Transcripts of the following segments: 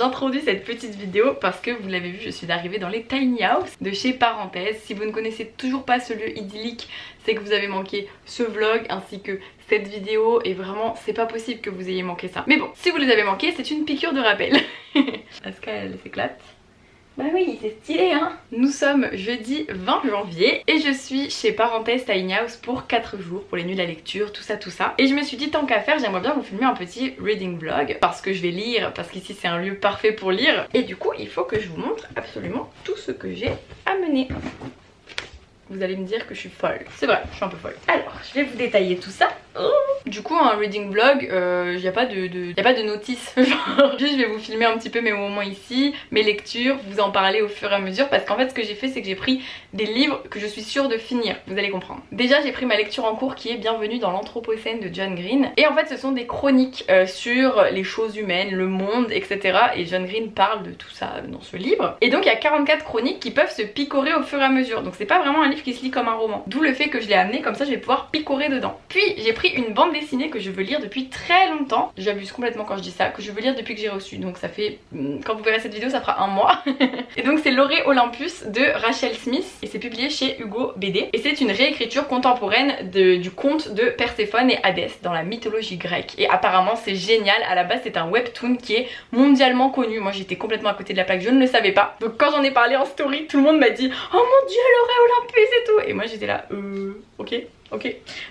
j'introduis cette petite vidéo parce que vous l'avez vu, je suis arrivée dans les tiny house de chez Parenthèse. Si vous ne connaissez toujours pas ce lieu idyllique, c'est que vous avez manqué ce vlog ainsi que cette vidéo et vraiment c'est pas possible que vous ayez manqué ça. Mais bon, si vous les avez manqués, c'est une piqûre de rappel. Aska elle s'éclate. Bah oui, c'est stylé hein. Nous sommes jeudi 20 janvier et je suis chez Parenthèse Tiny House pour 4 jours pour les nuits de la lecture, tout ça. Et je me suis dit tant qu'à faire, j'aimerais bien vous filmer un petit reading vlog parce que je vais lire, parce qu'ici c'est un lieu parfait pour lire. Et du coup, il faut que je vous montre absolument tout ce que j'ai amené. Vous allez me dire que je suis folle. C'est vrai, je suis un peu folle. Alors, je vais vous détailler tout ça. Oh. Du coup, un reading vlog, y a pas de notice. Genre, juste je vais vous filmer un petit peu mes moments ici, mes lectures, vous en parler au fur et à mesure. Parce qu'en fait, ce que j'ai fait, c'est que j'ai pris des livres que je suis sûre de finir. Vous allez comprendre. Déjà, j'ai pris ma lecture en cours qui est Bienvenue dans l'Anthropocène de John Green. Et en fait, ce sont des chroniques sur les choses humaines, le monde, etc. Et John Green parle de tout ça dans ce livre. Et donc, il y a 44 chroniques qui peuvent se picorer au fur et à mesure. Donc, c'est pas vraiment un livre qui se lit comme un roman. D'où le fait que je l'ai amené, comme ça je vais pouvoir picorer dedans. Puis j'ai pris une bande dessinée que je veux lire depuis très longtemps. J'abuse complètement quand je dis ça, que je veux lire depuis que j'ai reçu. Donc ça fait, quand vous verrez cette vidéo, ça fera un mois. Et donc c'est L'Orée Olympus de Rachel Smith et c'est publié chez Hugo BD. Et c'est une réécriture contemporaine du conte de Perséphone et Hadès dans la mythologie grecque. Et apparemment c'est génial. À la base c'est un webtoon qui est mondialement connu. Moi j'étais complètement à côté de la plaque, je ne le savais pas. Donc quand j'en ai parlé en story, tout le monde m'a dit oh mon dieu L'Orée Olympus et tout. Et moi j'étais là ok.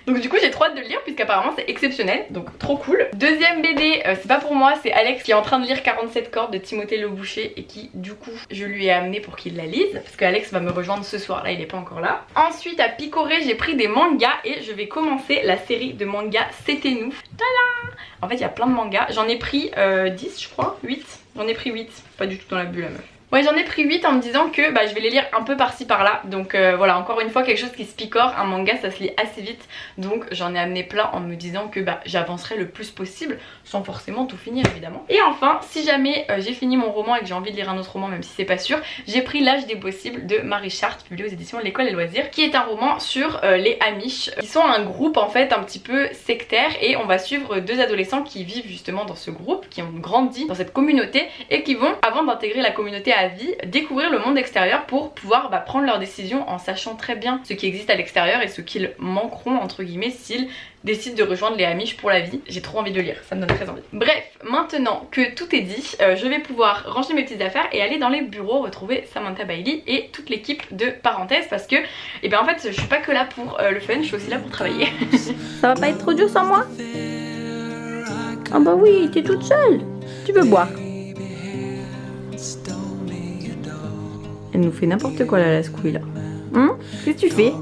Donc du coup j'ai trop hâte de le lire puisqu'apparemment c'est exceptionnel, donc trop cool. Deuxième BD, c'est pas pour moi, c'est Alex qui est en train de lire 47 cordes de Timothée Le Boucher et qui du coup je lui ai amené pour qu'il la lise parce que Alex va me rejoindre ce soir, là il est pas encore là. Ensuite à picorer j'ai pris des mangas et je vais commencer la série de mangas C'était nous. Tada! En fait il y a plein de mangas, j'en ai pris 10 je crois, 8, j'en ai pris 8, pas du tout dans la bulle la meuf. Ouais j'en ai pris 8 en me disant que je vais les lire un peu par-ci par-là. Donc voilà, encore une fois quelque chose qui se picore. Un manga ça se lit assez vite. Donc j'en ai amené plein en me disant que j'avancerai le plus possible sans forcément tout finir évidemment. Et enfin si jamais j'ai fini mon roman et que j'ai envie de lire un autre roman même si c'est pas sûr, j'ai pris L'Âge des possibles de Marie Charte publié aux éditions L'École et Loisirs, qui est un roman sur les Amish qui sont un groupe en fait un petit peu sectaire et on va suivre deux adolescents qui vivent justement dans ce groupe, qui ont grandi dans cette communauté et qui vont, avant d'intégrer la communauté à vie, découvrir le monde extérieur pour pouvoir prendre leurs décisions en sachant très bien ce qui existe à l'extérieur et ce qu'ils manqueront entre guillemets s'ils décident de rejoindre les Amish pour la vie. J'ai trop envie de lire, ça me donne très envie. Bref, maintenant que tout est dit, je vais pouvoir ranger mes petites affaires et aller dans les bureaux retrouver Samantha Bailey et toute l'équipe de Parenthèse parce que en fait je suis pas que là pour le fun, je suis aussi là pour travailler. Ça va pas être trop dur sans moi? Ah bah oui, t'es toute seule. Tu veux boire? Elle nous fait n'importe quoi là, la squeal là. Qu'est-ce que tu fais?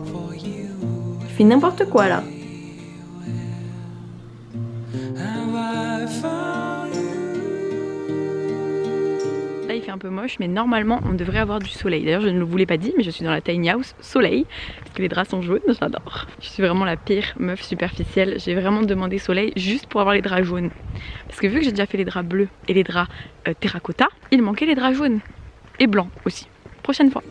Tu fais n'importe quoi là. Là il fait un peu moche mais normalement on devrait avoir du soleil. D'ailleurs je ne le voulais pas dire mais je suis dans la tiny house soleil parce que les draps sont jaunes, j'adore. Je suis vraiment la pire meuf superficielle. J'ai vraiment demandé soleil juste pour avoir les draps jaunes. Parce que vu que j'ai déjà fait les draps bleus et les draps terracotta, il manquait les draps jaunes. Et blancs aussi. Prochaine fois.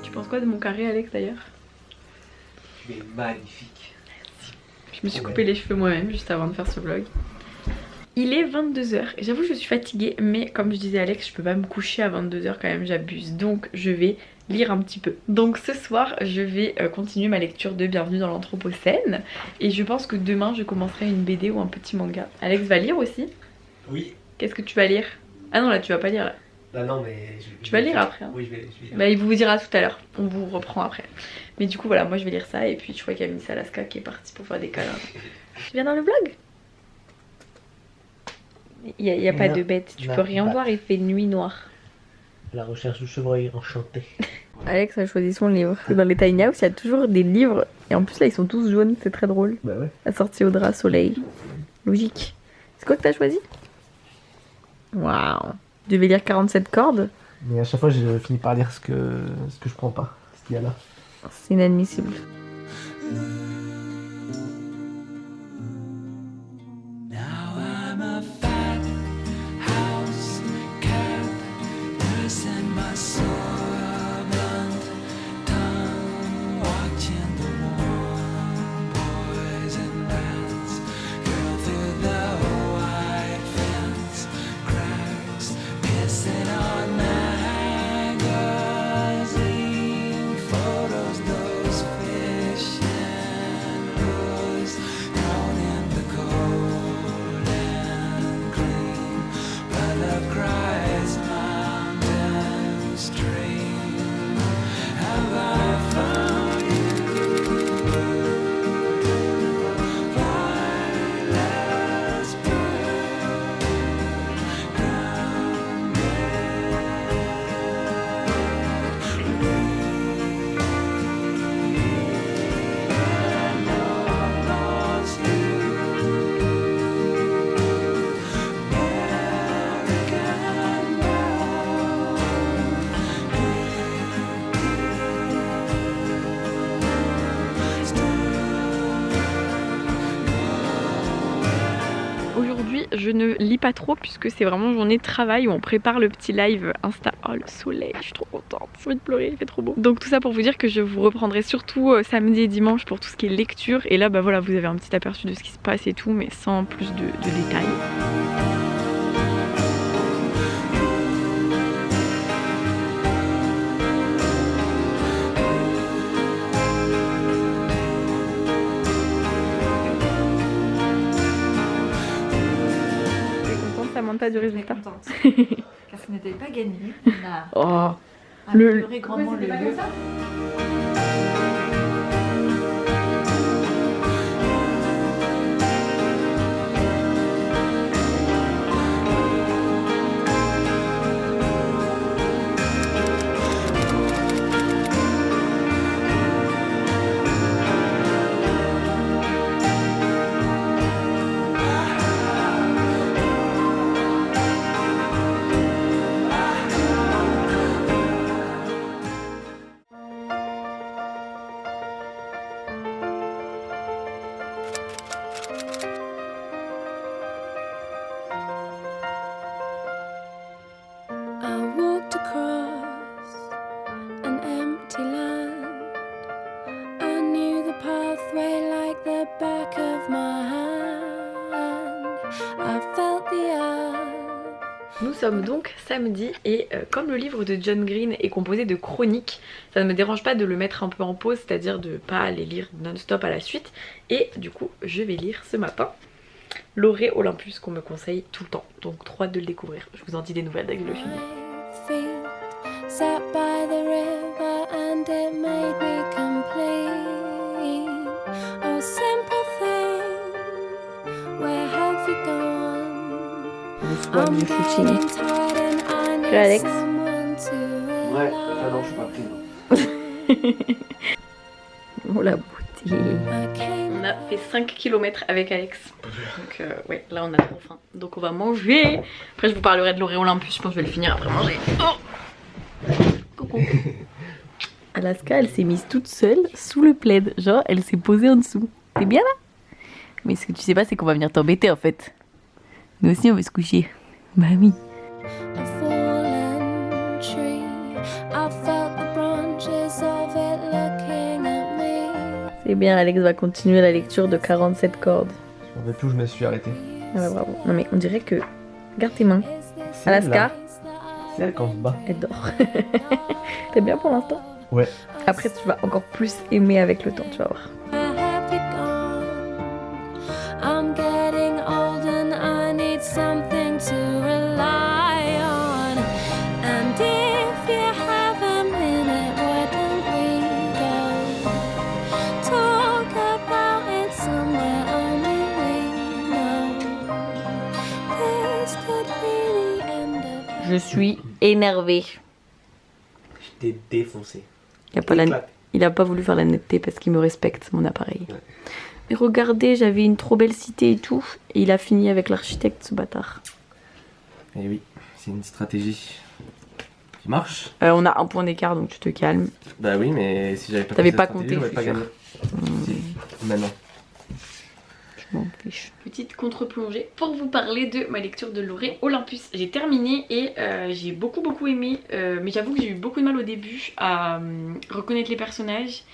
Tu penses quoi de mon carré Alex d'ailleurs? Tu es magnifique. Je me suis coupé les cheveux moi-même juste avant de faire ce vlog. Il est 22 h et j'avoue je suis fatiguée mais comme je disais à Alex je peux pas me coucher à 22 h quand même, j'abuse. Donc je vais lire un petit peu. Donc ce soir je vais continuer ma lecture de Bienvenue dans l'Anthropocène et je pense que demain je commencerai une BD ou un petit manga. Alex va lire aussi? Oui. Qu'est-ce que tu vas lire? Ah non là tu vas pas lire là. Bah non mais... Tu vas lire après hein. Oui je vais lire. Bah il vous dira tout à l'heure, on vous reprend après. Mais du coup voilà, moi je vais lire ça et puis je vois qu'il y a Miss Alaska qui est partie pour faire des câlins. Tu viens dans le vlog? Il y a pas de bête, tu peux rien voir, il fait nuit noire. La recherche du chevreuil enchanté. Alex a choisi son livre. Dans les tiny house, il y a toujours des livres et en plus là ils sont tous jaunes, c'est très drôle. Bah ouais. Assorti au drap soleil. Logique. C'est quoi que t'as choisi? Waouh. Tu devais lire 47 cordes. Mais à chaque fois je finis par lire ce que je prends pas, ce qu'il y a là. C'est inadmissible. Aujourd'hui je ne lis pas trop puisque c'est vraiment journée de travail où on prépare le petit live Insta. Oh le soleil, je suis trop contente, j'ai envie de pleurer, il fait trop beau. Donc tout ça pour vous dire que je vous reprendrai surtout samedi et dimanche pour tout ce qui est lecture. Et là bah voilà, vous avez un petit aperçu de ce qui se passe et tout, mais sans plus de détails. Samantha du résultat. Contente. Car ce n'était pas gagné. On a oh, amélioré grandement le lieu. Nous sommes donc samedi et comme le livre de John Green est composé de chroniques, ça ne me dérange pas de le mettre un peu en pause, c'est-à-dire de pas les lire non-stop à la suite. Et du coup je vais lire ce matin L'Orée Olympus qu'on me conseille tout le temps, donc trop hâte de le découvrir. Je vous en dis des nouvelles dès que je le finis. Du footing. Que Alex? Ouais, ah non, je suis pas pris. Oh la beauté. On a fait 5 km avec Alex. Donc ouais, là on a trop faim. Donc on va manger. Après je vous parlerai de l'Orée Olympus, je pense que je vais le finir après manger. Oh, coucou. Alaska, elle s'est mise toute seule sous le plaid. Genre, elle s'est posée en dessous. T'es bien là? Mais ce que tu sais pas, c'est qu'on va venir t'embêter en fait. Nous aussi on veut se coucher. Bah oui. C'est bien, Alex va continuer la lecture de 47 cordes. Je m'en vais plus où je me suis arrêté. Ah bah bravo. Non mais on dirait que... Regarde tes mains. Alaska. C'est elle quand on se bat. Elle dort. T'es bien pour l'instant? Ouais. Après tu vas encore plus aimer avec le temps, tu vas voir. Je suis énervée. Je t'ai défoncé. Il a pas voulu faire la netteté parce qu'il me respecte, mon appareil. Ouais. Mais regardez, j'avais une trop belle cité et tout. Et il a fini avec l'architecte, ce bâtard. Et oui, c'est une stratégie Ça marche. On a un point d'écart donc tu te calmes. Bah oui, mais si j'avais pas T'avais fait pas cette stratégie, compté, j'aurais pas je suis gagné. Si. Maintenant. Je m'en fiche. Petite contre-plongée pour vous parler de ma lecture de Loré Olympus. J'ai terminé et j'ai beaucoup aimé, mais j'avoue que j'ai eu beaucoup de mal au début à reconnaître les personnages.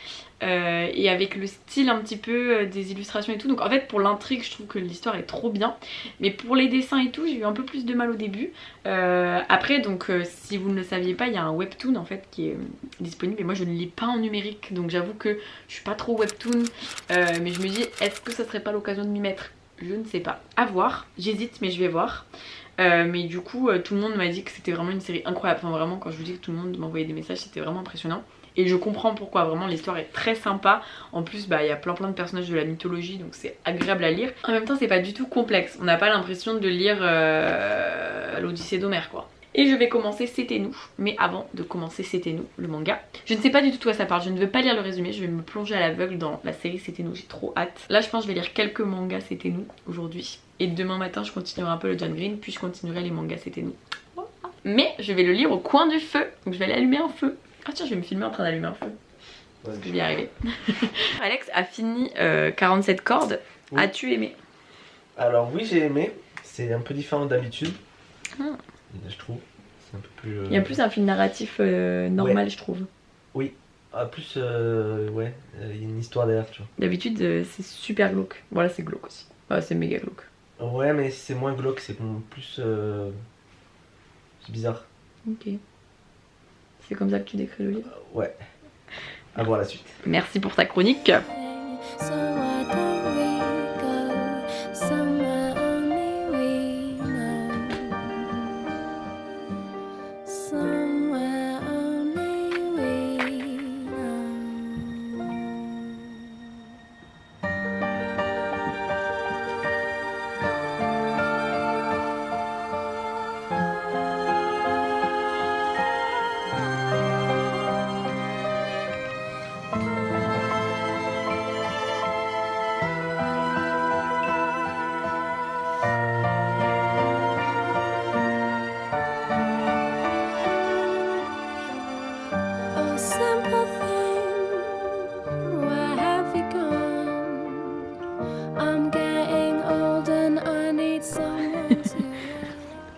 Et avec le style un petit peu des illustrations et tout. Donc en fait pour l'intrigue je trouve que l'histoire est trop bien. Mais pour les dessins et tout j'ai eu un peu plus de mal au début. Après donc si vous ne le saviez pas il y a un webtoon en fait qui est disponible. Et moi je ne lis pas en numérique. Donc j'avoue que je suis pas trop webtoon. Mais je me dis est-ce que ça serait pas l'occasion de m'y mettre? Je ne sais pas. À voir. J'hésite mais je vais voir. Mais du coup tout le monde m'a dit que c'était vraiment une série incroyable. Enfin vraiment quand je vous dis que tout le monde m'envoyait des messages c'était vraiment impressionnant. Et je comprends pourquoi, vraiment l'histoire est très sympa. En plus bah il y a plein de personnages de la mythologie donc c'est agréable à lire. En même temps c'est pas du tout complexe, on n'a pas l'impression de lire l'Odyssée d'Homère quoi. Et je vais commencer C'était nous, mais avant de commencer C'était nous, le manga, je ne sais pas du tout de quoi ça parle, je ne veux pas lire le résumé, je vais me plonger à l'aveugle dans la série C'était nous, j'ai trop hâte. Là je pense que je vais lire quelques mangas C'était nous aujourd'hui. Et demain matin je continuerai un peu le John Green, puis je continuerai les mangas C'était nous. Voilà. Mais je vais le lire au coin du feu, donc je vais aller allumer un feu. Ah tiens, je vais me filmer en train d'allumer un feu. Ouais, je vais y arriver. Alex a fini 47 cordes. Oui. As-tu aimé? Alors oui, j'ai aimé. C'est un peu différent d'habitude. Je trouve. C'est un peu plus... Il y a plus un fil narratif normal, ouais. Je trouve. Oui. Ah, plus, ouais, il y a une histoire derrière, tu vois. D'habitude, c'est super glauque. Voilà, c'est glauque aussi. Ah, c'est méga glauque. Ouais, mais c'est moins glauque, c'est plus... C'est bizarre. Ok. C'est comme ça que tu décris le livre? Ouais. À voir la suite. Merci pour ta chronique.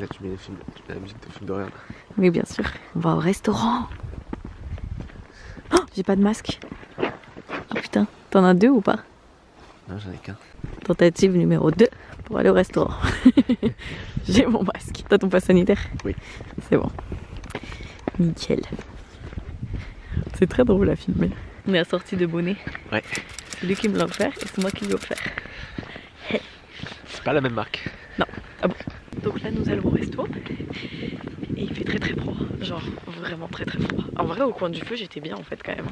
Là tu mets les films, tu mets la musique de film d'horreur. Oui bien sûr. On va au restaurant. Oh, j'ai pas de masque. Oh putain, t'en as deux ou pas? Non j'en ai qu'un. Tentative numéro 2 pour aller au restaurant. J'ai mon masque. T'as ton pass sanitaire? Oui. C'est bon. Nickel. C'est très drôle à filmer. On est assorti de bonnets. Ouais. C'est lui qui me l'a offert et c'est moi qui lui ai offert. C'est pas la même marque. Non. Ah bon. Donc là nous allons au resto et il fait très froid, genre vraiment très froid. En vrai au coin du feu j'étais bien en fait quand même.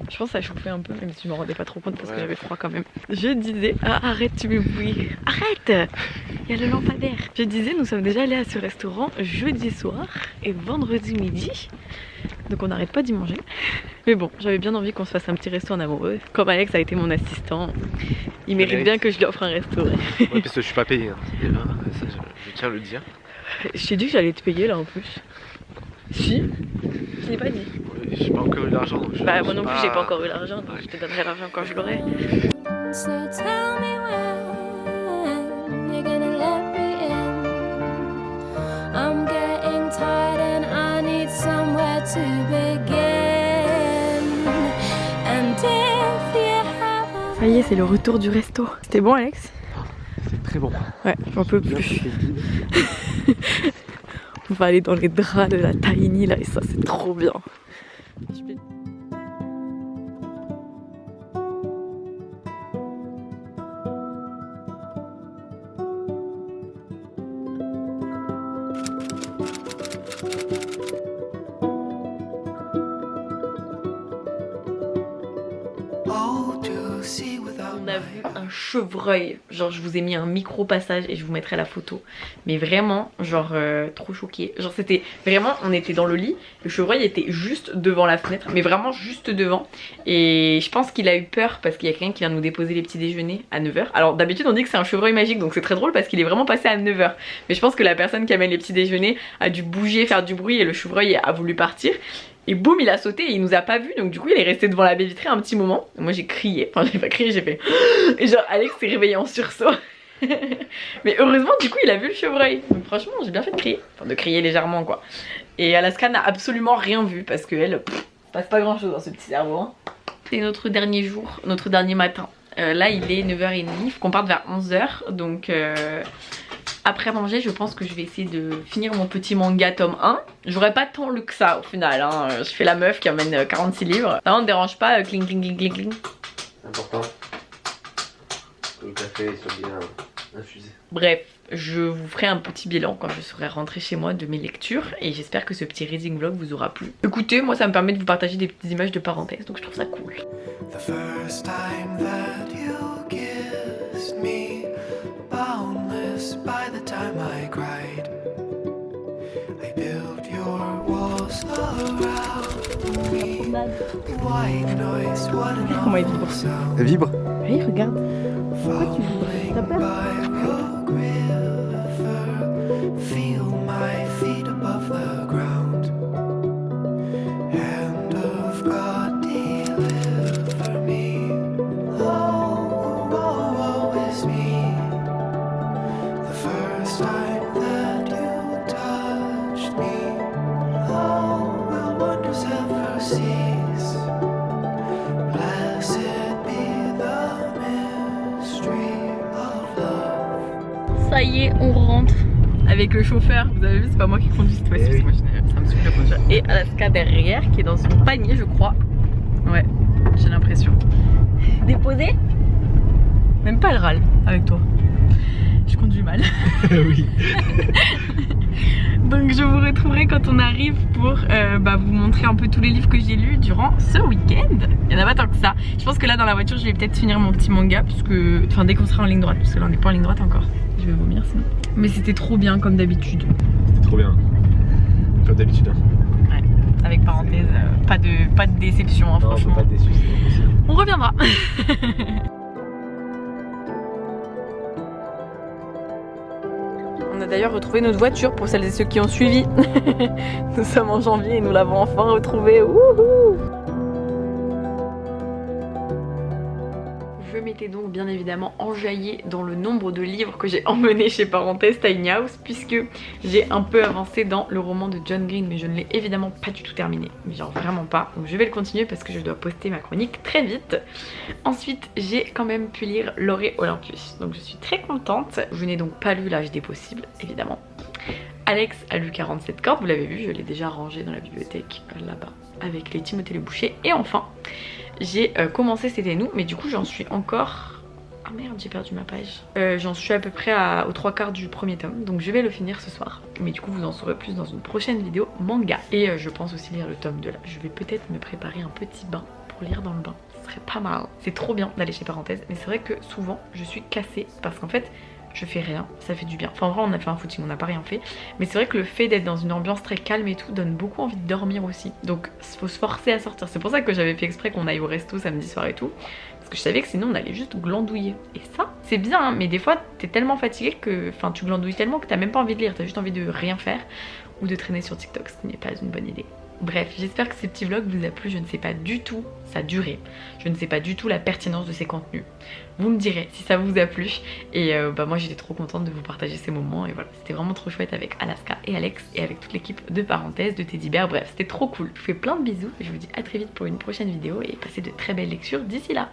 Je pense que ça chauffait un peu même si je me rendais pas trop compte parce que j'avais froid quand même. Je disais, ah arrête tu me bouilles, arrête. Il y a le lampadaire. Je disais nous sommes déjà allés à ce restaurant jeudi soir et vendredi midi. Donc on n'arrête pas d'y manger. Mais bon, j'avais bien envie qu'on se fasse un petit resto en amoureux. Comme Alex a été mon assistant, il mérite bien que je lui offre un resto. Ouais, parce que je suis pas payé. Hein. Ça, je tiens à le dire. Je t'ai dit que j'allais te payer là en plus. Si? Je l'ai pas dit. J'ai pas encore eu l'argent. Bah moi non plus j'ai pas encore eu l'argent, donc je te donnerai l'argent quand je l'aurai. Ça y est, c'est le retour du resto. C'était bon Alex? C'est très bon. Ouais, j'en peux plus. On va aller dans les draps de la Tiny là et ça c'est trop bien. On a vu un chevreuil. Genre je vous ai mis un micro passage et je vous mettrai la photo. Mais vraiment, genre trop choquée. Genre c'était vraiment, on était dans le lit, le chevreuil était juste devant la fenêtre, mais vraiment juste devant. Et je pense qu'il a eu peur parce qu'il y a quelqu'un qui vient nous déposer les petits déjeuners à 9h. Alors d'habitude on dit que c'est un chevreuil magique, donc c'est très drôle parce qu'il est vraiment passé à 9h. Mais je pense que la personne qui amène les petits déjeuners a dû bouger, faire du bruit et le chevreuil a voulu partir. Et boum, il a sauté et il nous a pas vu, donc du coup il est resté devant la baie vitrée un petit moment. Moi j'ai crié, enfin j'ai pas crié, j'ai fait et genre Alex s'est réveillé en sursaut. Mais heureusement du coup il a vu le chevreuil. Donc franchement j'ai bien fait de crier, enfin de crier légèrement quoi. Et Alaska n'a absolument rien vu parce qu'elle passe pas grand chose dans ce petit cerveau hein. C'est notre dernier jour, notre dernier matin. Là il est 9h30, il faut qu'on parte vers 11h. Donc après manger je pense que je vais essayer de finir mon petit manga tome 1. J'aurais pas tant lu que ça au final hein. Je fais la meuf qui emmène 46 livres. Là on ne dérange pas, cling cling cling cling cling. C'est important que le café soit bien infusé. Bref, je vous ferai un petit bilan quand je serai rentrée chez moi de mes lectures. Et j'espère que ce petit reading vlog vous aura plu. Écoutez, moi ça me permet de vous partager des petites images de parenthèse, donc je trouve ça cool. The first time that you kissed me, boundless by the time I cried, I built your walls around me. White noise, what an awful sound. Elle vibre. Oui, regarde. Pourquoi tu vibres? T'as peur? Feel my feet above the ground. Hand of God, deliver me. Oh, woe, woe is me. The first time that you touched me. Oh, will wonders ever cease? Blessed be the mystery of love. Ça y est, on rentre avec le chauffeur. Vous avez vu, c'est pas moi qui conduis cette fois-ci, parce que moi ça me saoule de conduire. Et Alaska derrière qui est dans son panier, je crois. Ouais, j'ai l'impression. Déposé? Même pas le râle avec toi. Je conduis mal. Oui. Donc je vous retrouverai quand on arrive pour vous montrer un peu tous les livres que j'ai lus durant ce week-end. Il y en a pas tant que ça. Je pense que là dans la voiture je vais peut-être finir mon petit manga puisque, enfin dès qu'on sera en ligne droite, parce que là on n'est pas en ligne droite encore. Je vais vomir sinon. Mais c'était trop bien comme d'habitude. C'était trop bien. Comme d'habitude. Hein. Ouais. Avec parenthèse, pas de déception hein, Non, franchement. pas déçu, c'est possible. On reviendra. On a d'ailleurs retrouvé notre voiture pour celles et ceux qui ont suivi. Nous sommes en janvier et nous l'avons enfin retrouvée. Wouhou! Je m'étais donc bien évidemment enjaillée dans le nombre de livres que j'ai emmenés chez Parenthèse Tiny House puisque j'ai un peu avancé dans le roman de John Green mais je ne l'ai évidemment pas du tout terminé, mais genre vraiment pas, donc je vais le continuer parce que je dois poster ma chronique très vite. Ensuite j'ai quand même pu lire L'Orée Olympus, donc je suis très contente. Je n'ai donc pas lu L'Âge des possibles évidemment. Alex a lu 47 cordes, vous l'avez vu, je l'ai déjà rangé dans la bibliothèque là-bas avec les Timothée Le Boucher. Et enfin j'ai commencé C'était nous, mais du coup j'en suis encore... Ah merde, j'ai perdu ma page. J'en suis à peu près aux 3/4 du premier tome, donc je vais le finir ce soir. Mais du coup vous en saurez plus dans une prochaine vidéo manga. Et je pense aussi lire le tome 2 là. Je vais peut-être me préparer un petit bain pour lire dans le bain. Ce serait pas mal. C'est trop bien d'aller chez Parenthèse, mais c'est vrai que souvent je suis cassée parce qu'en fait je fais rien, ça fait du bien. Enfin en vrai on a fait un footing, on n'a pas rien fait. Mais c'est vrai que le fait d'être dans une ambiance très calme et tout donne beaucoup envie de dormir aussi. Donc il faut se forcer à sortir. C'est pour ça que j'avais fait exprès qu'on aille au resto samedi soir et tout. Parce que je savais que sinon on allait juste glandouiller. Et ça c'est bien hein, mais des fois t'es tellement fatigué que... Enfin tu glandouilles tellement que t'as même pas envie de lire. T'as juste envie de rien faire ou de traîner sur TikTok, ce qui n'est pas une bonne idée. Bref, j'espère que ce petit vlog vous a plu. Je ne sais pas du tout sa durée, je ne sais pas du tout la pertinence de ces contenus. Vous me direz si ça vous a plu. Et moi j'étais trop contente de vous partager ces moments. Et voilà, c'était vraiment trop chouette avec Alaska et Alex et avec toute l'équipe de Parenthèse, de Teddy Bear. Bref, c'était trop cool. Je vous fais plein de bisous et je vous dis à très vite pour une prochaine vidéo. Et passez de très belles lectures d'ici là.